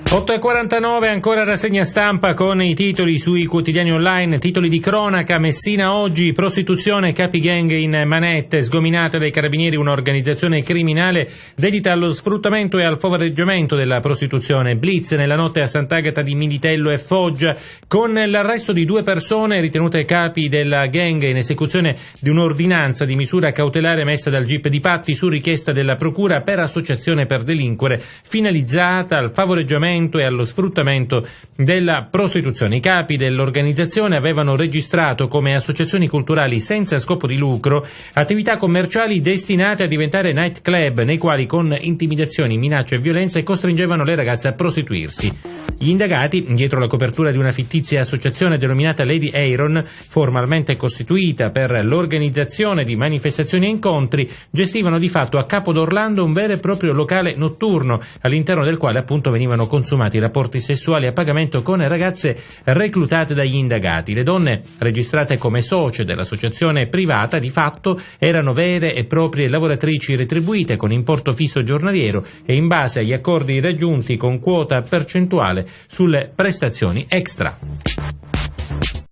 8:49, ancora rassegna stampa con i titoli sui quotidiani online, titoli di cronaca. Messina oggi, prostituzione, capi gang in manette, sgominata dai carabinieri un'organizzazione criminale dedita allo sfruttamento e al favoreggiamento della prostituzione. Blitz nella notte a Sant'Agata di Militello e Foggia, con l'arresto di 2 persone ritenute capi della gang in esecuzione di un'ordinanza di misura cautelare messa dal GIP di Patti su richiesta della procura per associazione per delinquere finalizzata al favoreggiamento e allo sfruttamento della prostituzione. I capi dell'organizzazione avevano registrato come associazioni culturali senza scopo di lucro attività commerciali destinate a diventare night club, nei quali con intimidazioni, minacce e violenze costringevano le ragazze a prostituirsi. Gli indagati, dietro la copertura di una fittizia associazione denominata Lady Aaron, formalmente costituita per l'organizzazione di manifestazioni e incontri, gestivano di fatto a Capo d'Orlando un vero e proprio locale notturno, all'interno del quale appunto venivano consumati rapporti sessuali a pagamento con ragazze reclutate dagli indagati. Le donne, registrate come socie dell'associazione privata, di fatto erano vere e proprie lavoratrici retribuite con importo fisso giornaliero e in base agli accordi raggiunti con quota percentuale sulle prestazioni extra.